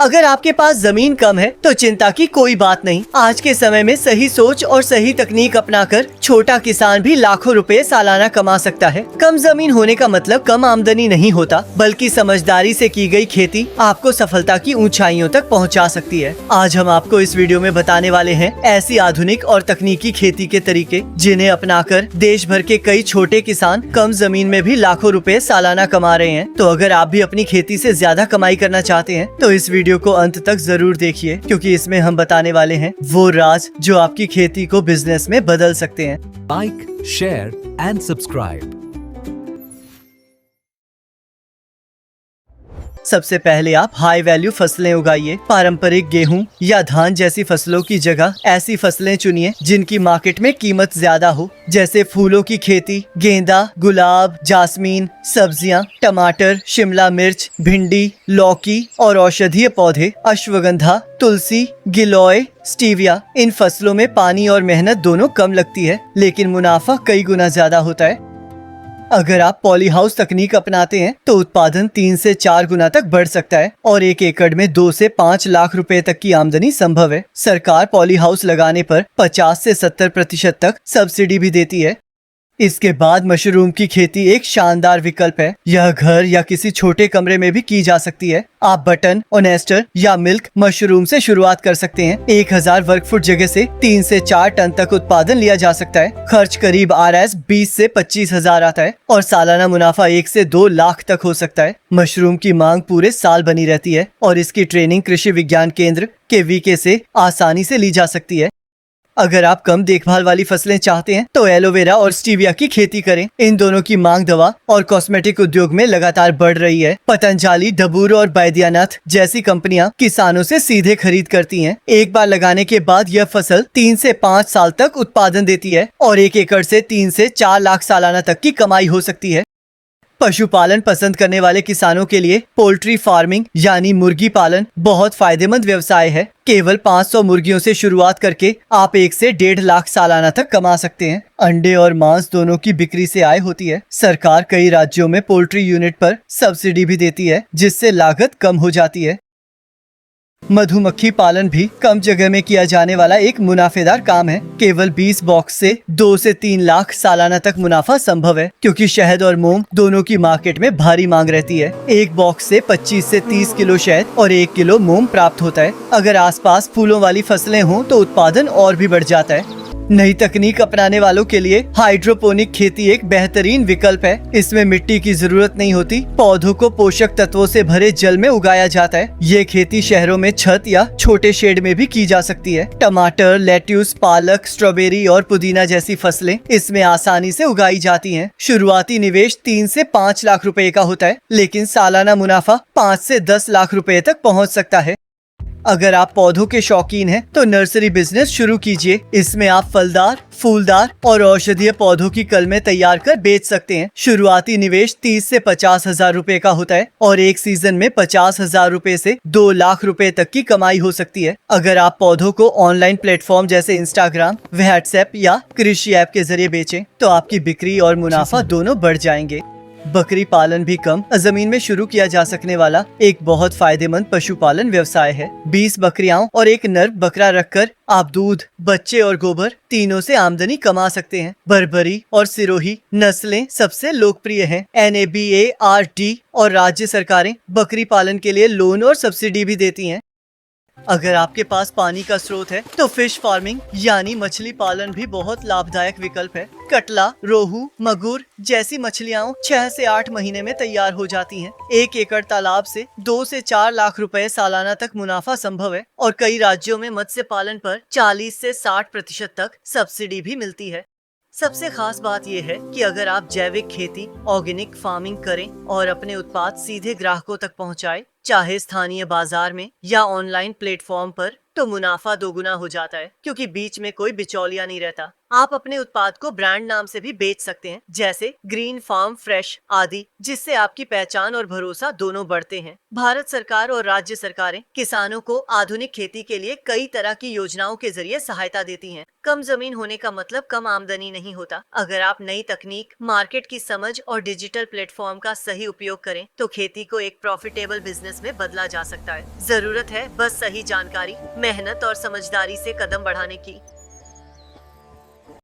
अगर आपके पास जमीन कम है तो चिंता की कोई बात नहीं। आज के समय में सही सोच और सही तकनीक अपनाकर छोटा किसान भी लाखों रुपए सालाना कमा सकता है। कम जमीन होने का मतलब कम आमदनी नहीं होता, बल्कि समझदारी से की गई खेती आपको सफलता की ऊंचाइयों तक पहुंचा सकती है। आज हम आपको इस वीडियो में बताने वाले हैं ऐसी आधुनिक और तकनीकी खेती के तरीके जिन्हें अपनाकर देश भर के कई छोटे किसान कम जमीन में भी लाखों रुपए सालाना कमा रहे हैं। तो अगर आप भी अपनी खेती से ज्यादा कमाई करना चाहते हैं तो इस वीडियो को अंत तक जरूर देखिए, क्योंकि इसमें हम बताने वाले हैं वो राज जो आपकी खेती को बिजनेस में बदल सकते हैं। Like, share and subscribe. सबसे पहले आप हाई वैल्यू फसलें उगाइए। पारंपरिक गेहूं या धान जैसी फसलों की जगह ऐसी फसलें चुनिए जिनकी मार्केट में कीमत ज्यादा हो, जैसे फूलों की खेती, गेंदा, गुलाब, जास्मीन, सब्जियां, टमाटर, शिमला मिर्च, भिंडी, लौकी और औषधीय पौधे, अश्वगंधा, तुलसी, गिलोय, स्टीविया। इन फसलों में पानी और मेहनत दोनों कम लगती है, लेकिन मुनाफा कई गुना ज्यादा होता है। अगर आप पॉली हाउस तकनीक अपनाते हैं तो उत्पादन 3 से 4 गुना तक बढ़ सकता है और 1 एकड़ में 2 से 5 लाख रुपए तक की आमदनी संभव है। सरकार पॉली हाउस लगाने पर 50 से 70% तक सब्सिडी भी देती है। इसके बाद मशरूम की खेती एक शानदार विकल्प है। यह घर या किसी छोटे कमरे में भी की जा सकती है। आप बटन, ओनेस्टर या मिल्क मशरूम से शुरुआत कर सकते हैं। 1000 वर्ग फुट जगह से 3 से 4 टन तक उत्पादन लिया जा सकता है। खर्च करीब RS 20 से 25 हजार आता है और सालाना मुनाफा 1 से 2 लाख तक हो सकता है। मशरूम की मांग पूरे साल बनी रहती है और इसकी ट्रेनिंग कृषि विज्ञान केंद्र KVK से आसानी से ली जा सकती है। अगर आप कम देखभाल वाली फसलें चाहते हैं तो एलोवेरा और स्टीविया की खेती करें। इन दोनों की मांग दवा और कॉस्मेटिक उद्योग में लगातार बढ़ रही है। पतंजलि, डबूर और बैद्यनाथ जैसी कंपनियां किसानों से सीधे खरीद करती हैं। एक बार लगाने के बाद यह फसल 3 से 5 साल तक उत्पादन देती है और 1 एकड़ से 3 से 4 लाख सालाना तक की कमाई हो सकती है। पशुपालन पसंद करने वाले किसानों के लिए पोल्ट्री फार्मिंग यानी मुर्गी पालन बहुत फायदेमंद व्यवसाय है। केवल 500 मुर्गियों से शुरुआत करके आप 1 से 1.5 लाख सालाना तक कमा सकते हैं। अंडे और मांस दोनों की बिक्री से आय होती है। सरकार कई राज्यों में पोल्ट्री यूनिट पर सब्सिडी भी देती है, जिससे लागत कम हो जाती है। मधुमक्खी पालन भी कम जगह में किया जाने वाला एक मुनाफेदार काम है। केवल 20 बॉक्स से 2 से 3 लाख सालाना तक मुनाफा संभव है, क्योंकि शहद और मोम दोनों की मार्केट में भारी मांग रहती है। एक बॉक्स से 25 से 30 किलो शहद और 1 किलो मोम प्राप्त होता है। अगर आसपास फूलों वाली फसलें हों तो उत्पादन और भी बढ़ जाता है। नई तकनीक अपनाने वालों के लिए हाइड्रोपोनिक खेती एक बेहतरीन विकल्प है। इसमें मिट्टी की जरूरत नहीं होती। पौधों को पोषक तत्वों से भरे जल में उगाया जाता है। ये खेती शहरों में छत या छोटे शेड में भी की जा सकती है। टमाटर, लेट्यूस, पालक, स्ट्रॉबेरी और पुदीना जैसी फसलें इसमें आसानी से उगाई जाती हैं। शुरुआती निवेश 3 से 5 लाख रुपए का होता है, लेकिन सालाना मुनाफा 5 से 10 लाख रुपए तक पहुँच सकता है। अगर आप पौधों के शौकीन हैं तो नर्सरी बिजनेस शुरू कीजिए। इसमें आप फलदार, फूलदार और औषधीय पौधों की कलमें तैयार कर बेच सकते हैं। शुरुआती निवेश 30 से 50 हजार रुपए का होता है और एक सीजन में 50 हजार रुपए से 2 लाख रुपए तक की कमाई हो सकती है। अगर आप पौधों को ऑनलाइन प्लेटफॉर्म जैसे इंस्टाग्राम, व्हाट्सएप या कृषि ऐप के जरिए बेचें तो आपकी बिक्री और मुनाफा दोनों बढ़ जाएंगे। बकरी पालन भी कम जमीन में शुरू किया जा सकने वाला एक बहुत फायदेमंद पशुपालन व्यवसाय है। 20 बकरियां और एक नर बकरा रखकर आप दूध, बच्चे और गोबर तीनों से आमदनी कमा सकते हैं। बर्बरी और सिरोही नस्लें सबसे लोकप्रिय हैं। NABA, RD और राज्य सरकारें बकरी पालन के लिए लोन और सब्सिडी भी देती हैं। अगर आपके पास पानी का स्रोत है तो फिश फार्मिंग यानी मछली पालन भी बहुत लाभदायक विकल्प है। कटला, रोहू, मगुर जैसी मछलियां 6 से 8 महीने में तैयार हो जाती हैं। 1 एकड़ तालाब से 2 से 4 लाख रुपए सालाना तक मुनाफा संभव है और कई राज्यों में मत्स्य पालन पर 40 से 60% तक सब्सिडी भी मिलती है। सबसे खास बात यह है कि अगर आप जैविक खेती, ऑर्गेनिक फार्मिंग करें और अपने उत्पाद सीधे ग्राहकों तक पहुंचाएं, चाहे स्थानीय बाजार में या ऑनलाइन प्लेटफॉर्म पर, तो मुनाफा दोगुना हो जाता है, क्योंकि बीच में कोई बिचौलिया नहीं रहता। आप अपने उत्पाद को ब्रांड नाम से भी बेच सकते हैं, जैसे ग्रीन फार्म फ्रेश आदि, जिससे आपकी पहचान और भरोसा दोनों बढ़ते हैं। भारत सरकार और राज्य सरकारें किसानों को आधुनिक खेती के लिए कई तरह की योजनाओं के जरिए सहायता देती हैं। कम जमीन होने का मतलब कम आमदनी नहीं होता। अगर आप नई तकनीक, मार्केट की समझ और डिजिटल प्लेटफॉर्म का सही उपयोग करें तो खेती को एक प्रॉफिटेबल बिजनेस में बदला जा सकता है। जरूरत है बस सही जानकारी, मेहनत और समझदारी से कदम बढ़ाने की।